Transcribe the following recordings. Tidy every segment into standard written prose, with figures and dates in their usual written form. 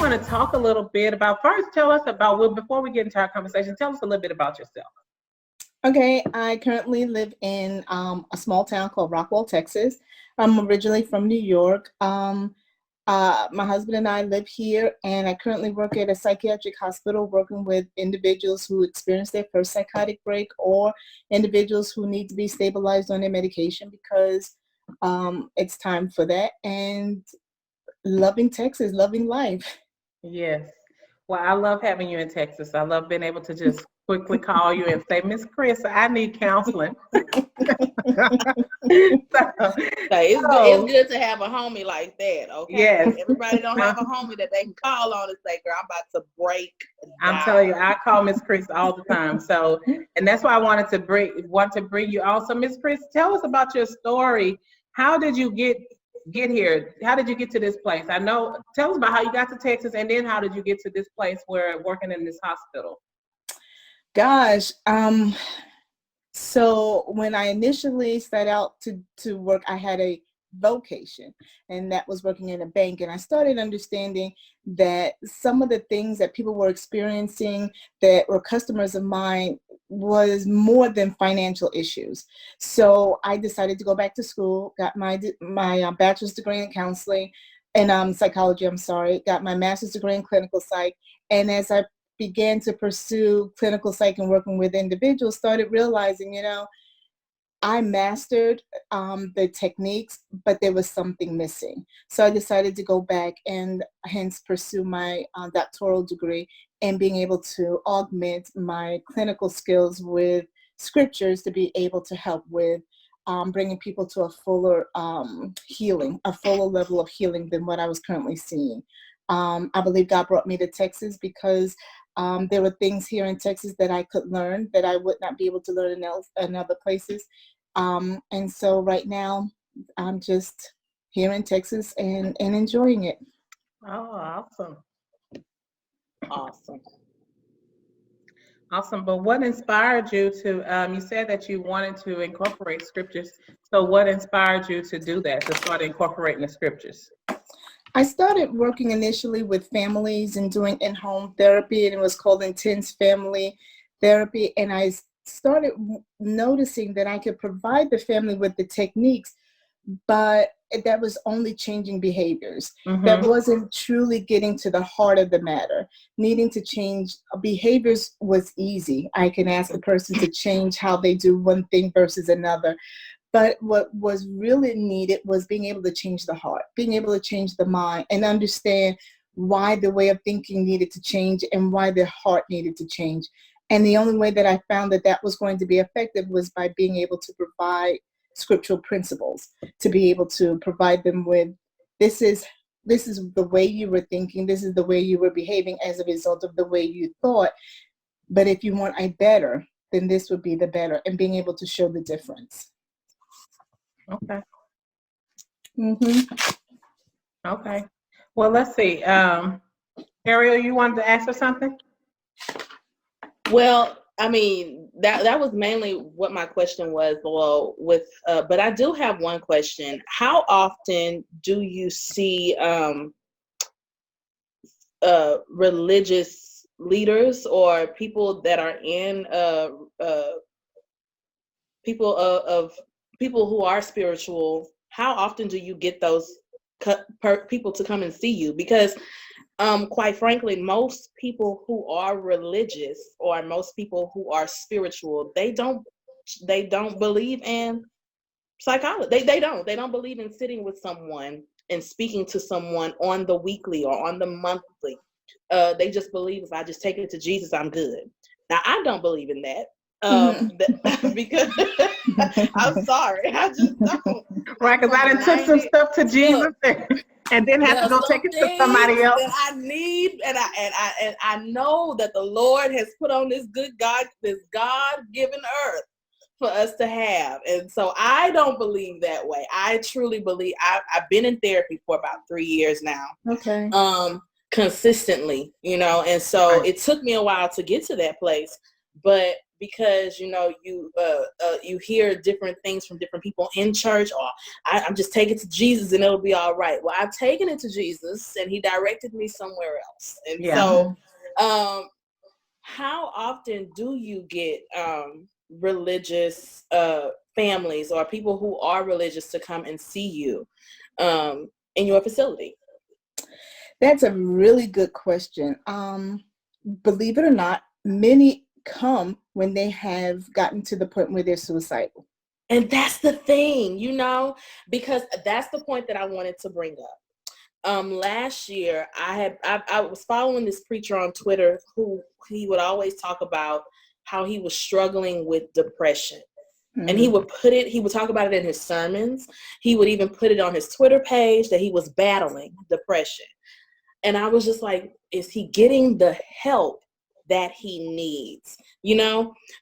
want to talk a little bit about, first tell us about, well, before we get into our conversation, tell us a little bit about yourself. Okay, I currently live in a small town called Rockwall, Texas. I'm originally from New York. My husband and I live here, and I currently work at a psychiatric hospital working with individuals who experience their first psychotic break or individuals who need to be stabilized on their medication because it's time for that. And loving Texas, loving life. Yes. Well, I love having you in Texas. I love being able to just quickly call you and say, Miss Chris, I need counseling. It's good to have a homie like that, okay? Yes. Everybody don't have a homie that they can call on and say, girl, I'm about to break down. I'm telling you, I call Miss Chris all the time. So, and that's why I wanted to bring you also. Miss Chris, tell us about your story. How did you get here? How did you get to this place? Tell us about how you got to Texas, and then how did you get to this place where working in this hospital? Gosh, so when I initially set out to work, I had a vocation, and that was working in a bank. And I started understanding that some of the things that people were experiencing that were customers of mine was more than financial issues. So I decided to go back to school, got my bachelor's degree in counseling and psychology, got my master's degree in clinical psych. And as I began to pursue clinical psych and working with individuals, started realizing, I mastered the techniques, but there was something missing. So I decided to go back and hence pursue my doctoral degree and being able to augment my clinical skills with scriptures to be able to help with bringing people to a fuller healing, a fuller level of healing than what I was currently seeing. I believe God brought me to Texas because there were things here in Texas that I could learn that I would not be able to learn in other places. And so right now, I'm just here in Texas and enjoying it. Oh, awesome. Awesome. But what inspired you to, you said that you wanted to incorporate scriptures. So what inspired you to do that, to start incorporating the scriptures? I started working initially with families and doing in-home therapy, and it was called Intense Family Therapy. And I started noticing that I could provide the family with the techniques, but that was only changing behaviors. Mm-hmm. That wasn't truly getting to the heart of the matter. Needing to change behaviors was easy. I can ask a person to change how they do one thing versus another. But what was really needed was being able to change the heart, being able to change the mind and understand why the way of thinking needed to change and why the heart needed to change. And the only way that I found that was going to be effective was by being able to provide scriptural principles, to be able to provide them with, this is the way you were thinking, this is the way you were behaving as a result of the way you thought. But if you want a better, then this would be the better, and being able to show the difference. Okay. Mm-hmm. Okay. Well, let's see. Ariel, you wanted to ask her something? Well, I mean, that was mainly what my question was. Well, but I do have one question. How often do you see religious leaders or people that are in people who are spiritual? How often do you get those people to come and see you? Because quite frankly, most people who are religious or most people who are spiritual, they don't believe in psychology. They don't believe in sitting with someone and speaking to someone on the weekly or on the monthly. They just believe if I just take it to Jesus, I'm good. Now, I don't believe in that. Because I'm sorry, I just don't. Right, because I done took some stuff to Jesus and then have to go take it to somebody else. That I need, and I know that the Lord has put on this God-given earth for us to have, and so I don't believe that way. I truly believe. I've been in therapy for about 3 years now. Okay. Consistently, and so it took me a while to get to that place. But because you hear different things from different people in church, or I'm just taking it to Jesus and it'll be all right. Well, I've taken it to Jesus and he directed me somewhere else. And so how often do you get religious families or people who are religious to come and see you in your facility? That's a really good question. Believe it or not, many come when they have gotten to the point where they're suicidal. And that's the thing, because that's the point that I wanted to bring up. Last year, I was following this preacher on Twitter who he would always talk about how he was struggling with depression. Mm-hmm. And he would talk about it in his sermons. He would even put it on his Twitter page that he was battling depression. And I was just like, is he getting the help that he needs?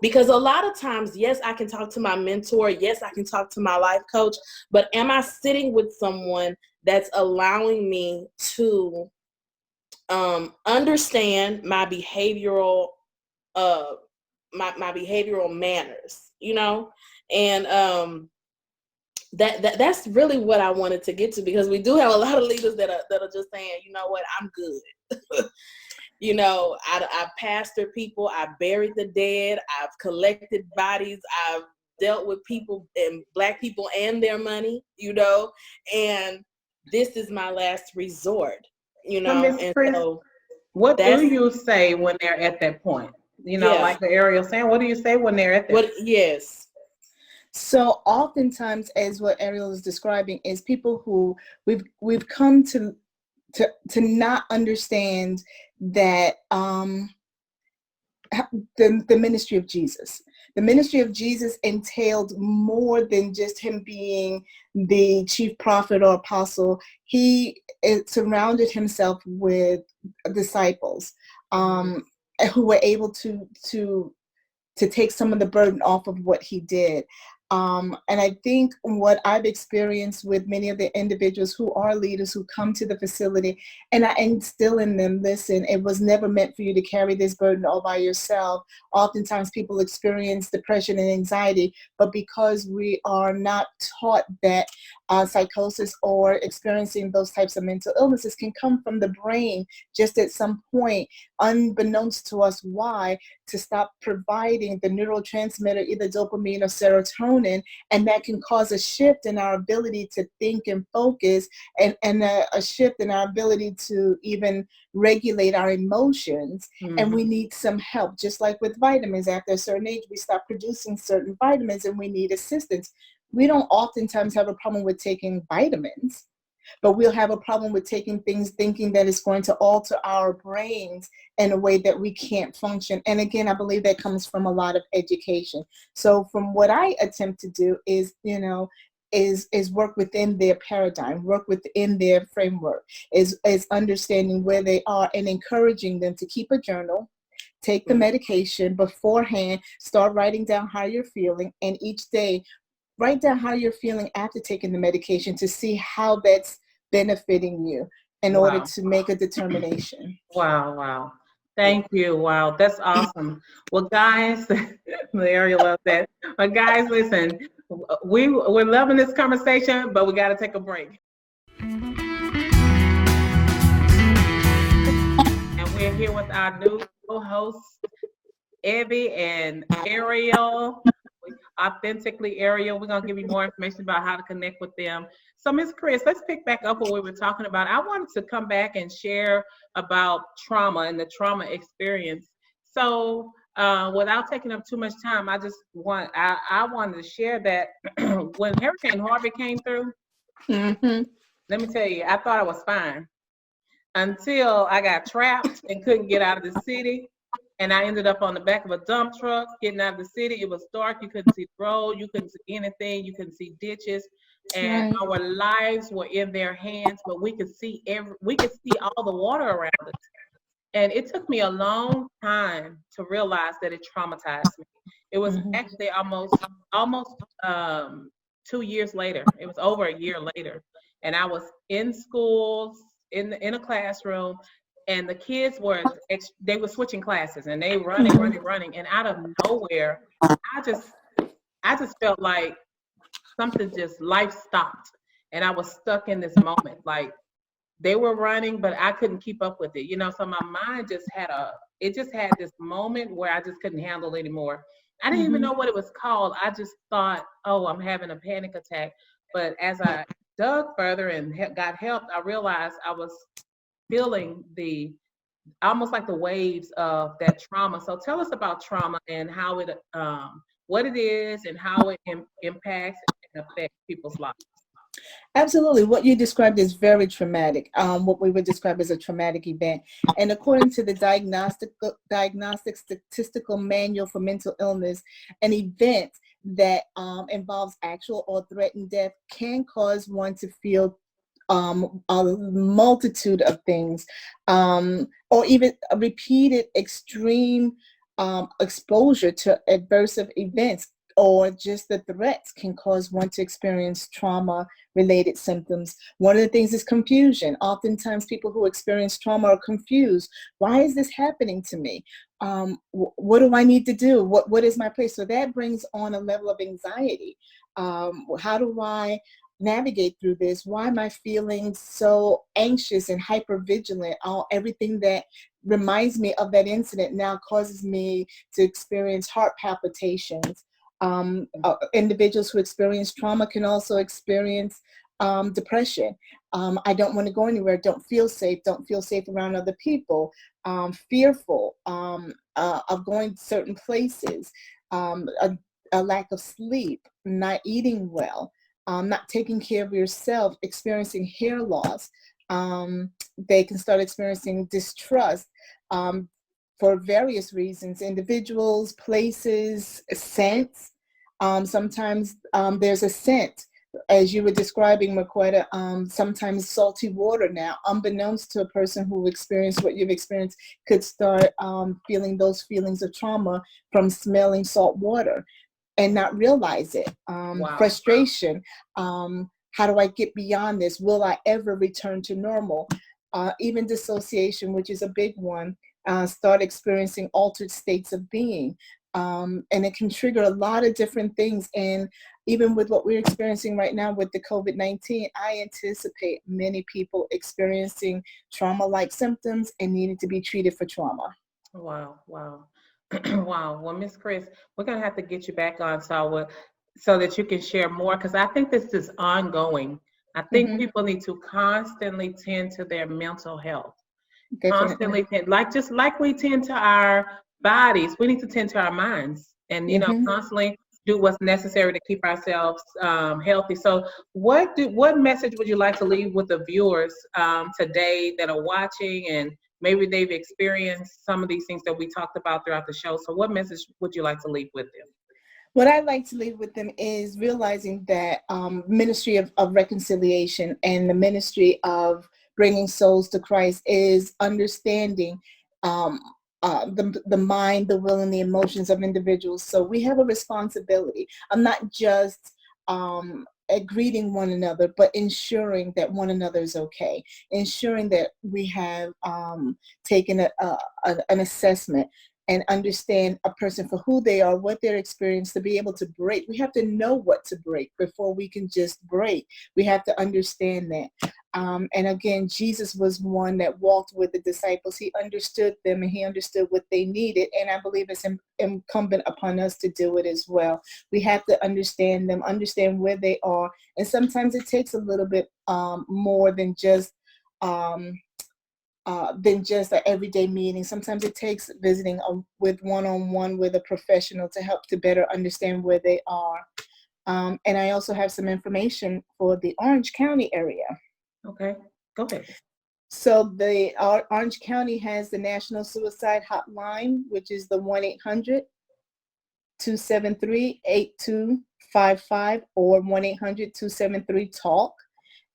Because a lot of times, yes, I can talk to my mentor. Yes, I can talk to my life coach. But am I sitting with someone that's allowing me to understand my behavioral my behavioral manners, and that's really what I wanted to get to, because we do have a lot of leaders that are just saying, you know what, I'm good. I pastor people, I've buried the dead, I've collected bodies, I've dealt with people and Black people and their money, and this is my last resort, and Chris, so what do you say when they're at that point? Like the Ariel saying, what do you say when they're at that? Yes. So oftentimes, as what Ariel is describing, is people who we've come to not understand that the ministry of Jesus. The ministry of Jesus entailed more than just him being the chief prophet or apostle. He surrounded himself with disciples who were able to take some of the burden off of what he did. And I think what I've experienced with many of the individuals who are leaders who come to the facility, and I instill in them, listen, it was never meant for you to carry this burden all by yourself. Oftentimes people experience depression and anxiety, but because we are not taught that psychosis or experiencing those types of mental illnesses can come from the brain just at some point, unbeknownst to us why, to stop providing the neurotransmitter, either dopamine or serotonin, and that can cause a shift in our ability to think and focus, and a shift in our ability to even regulate our emotions. Mm-hmm. And we need some help, just like with vitamins. After a certain age, we stop producing certain vitamins and we need assistance. We don't oftentimes have a problem with taking vitamins, but we'll have a problem with taking things thinking that it's going to alter our brains in a way that we can't function. And again, I believe that comes from a lot of education. So from what I attempt to do is, is work within their paradigm, work within their framework, is understanding where they are and encouraging them to keep a journal, take the medication beforehand, start writing down how you're feeling, and each day write down how you're feeling after taking the medication to see how that's benefiting you in order to make a determination. Wow. Thank you. Wow, that's awesome. Well, guys, Ariel loves that. But guys, listen, we're loving this conversation, but we got to take a break. And we're here with our new co-hosts, Evi and Ariel. Authentically Ariel. We're going to give you more information about how to connect with them. So Ms. Chris, let's pick back up what we were talking about. I wanted to come back and share about trauma and the trauma experience. So without taking up too much time, I wanted to share that when Hurricane Harvey came through, let me tell you, I thought I was fine until I got trapped and couldn't get out of the city. And I ended up on the back of a dump truck, getting out of the city. It was dark. You couldn't see the road. You couldn't see anything. You couldn't see ditches. And our lives were in their hands, but we could see all the water around us. And it took me a long time to realize that it traumatized me. It was actually almost 2 years later. It was over a year later. And I was in schools, in a classroom, and the kids were they were switching classes, and they running, and out of nowhere, I just I just felt like something, just life stopped, and I was stuck in this moment. Like they were running, but I couldn't keep up with it, you know. So my mind just had this moment where I just couldn't handle it anymore. I didn't even know what it was called. I just thought, oh, I'm having a panic attack. But as I dug further and got help, I realized I was feeling the almost like the waves of that trauma. So tell us about trauma and how it, what it is, and how it impacts and affects people's lives. Absolutely. What you described is very traumatic. What we would describe as a traumatic event. And according to the Diagnostic Statistical Manual for Mental Illness, an event that involves actual or threatened death can cause one to feel a multitude of things, or even a repeated extreme exposure to adverse events, or just the threats can cause one to experience trauma-related symptoms. One of the things is confusion. Oftentimes people who experience trauma are confused. Why is this happening to me? What do I need to do? What is my place? So that brings on a level of anxiety. How do I navigate through this? Why am I feeling so anxious and hypervigilant? Everything that reminds me of that incident now causes me to experience heart palpitations. Individuals who experience trauma can also experience depression. I don't want to go anywhere, don't feel safe around other people, fearful of going to certain places, a lack of sleep, not eating well, not taking care of yourself, experiencing hair loss. They can start experiencing distrust for various reasons, individuals, places, scents. Sometimes there's a scent, as you were describing, Marquetta, sometimes salty water now, unbeknownst to a person who experienced what you've experienced, could start feeling those feelings of trauma from smelling salt water and not realize it. Wow. Frustration. How do I get beyond this? Will I ever return to normal? Even dissociation, which is a big one, start experiencing altered states of being. And it can trigger a lot of different things. And even with what we're experiencing right now with the COVID-19, I anticipate many people experiencing trauma-like symptoms and needing to be treated for trauma. Wow, wow. Wow. Well, Miss Chris, we're going to have to get you back on so that you can share more, because I think this is ongoing. I think people need to constantly tend to their mental health. Definitely. Constantly, just like we tend to our bodies, we need to tend to our minds, and constantly do what's necessary to keep ourselves healthy. So what message would you like to leave with the viewers today that are watching, and maybe they've experienced some of these things that we talked about throughout the show? So what message would you like to leave with them? What I'd like to leave with them is realizing that ministry of reconciliation and the ministry of bringing souls to Christ is understanding the mind, the will, and the emotions of individuals. So we have a responsibility. I'm not just greeting one another, but ensuring that one another is okay, ensuring that we have taken an assessment and understand a person for who they are, what their experience, to be able to break. We have to know what to break before we can just break. We have to understand that. And again, Jesus was one that walked with the disciples. He understood them and he understood what they needed. And I believe it's incumbent upon us to do it as well. We have to understand them, understand where they are. And sometimes it takes a little bit more than just an everyday meeting. Sometimes it takes visiting with one-on-one with a professional to help to better understand where they are. And I also have some information for the Orange County area. Okay, go ahead. So Orange County has the National Suicide Hotline, which is the 1-800-273-8255 or 1-800-273-TALK.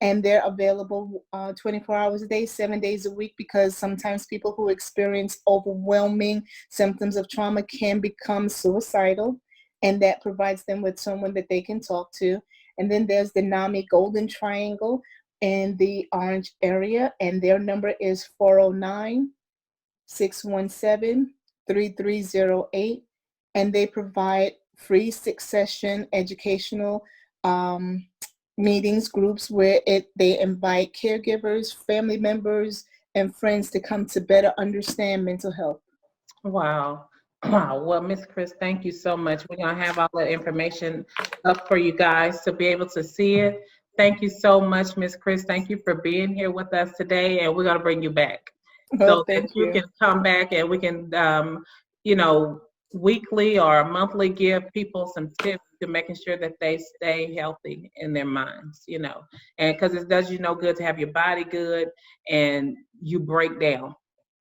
And they're available 24 hours a day, 7 days a week, because sometimes people who experience overwhelming symptoms of trauma can become suicidal, and that provides them with someone that they can talk to. And then there's the NAMI Golden Triangle, in the Orange area, and their number is 409-617-3308, and they provide free 6-session educational meetings, groups where they invite caregivers, family members, and friends to come to better understand mental health. Wow. Wow. Well, Miss Chris, thank you so much. We're going to have all that information up for you guys to be able to see it. Thank you so much, Miss Chris. Thank you for being here with us today, and we're going to bring you back so that Thank you you. can come back and we can, you know, weekly or monthly give people some tips to making sure that they stay healthy in their minds, you know, and because it does you no good to have your body good and you break down,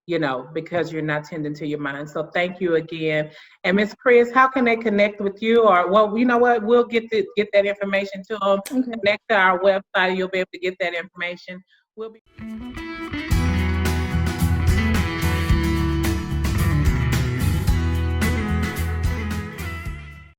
you know, because you're not tending to your mind. So thank you again. And Miss Chris, how can they connect with you? Or, well, you know what? We'll get that information to them. Okay. Connect to our website. You'll be able to get that information. We'll be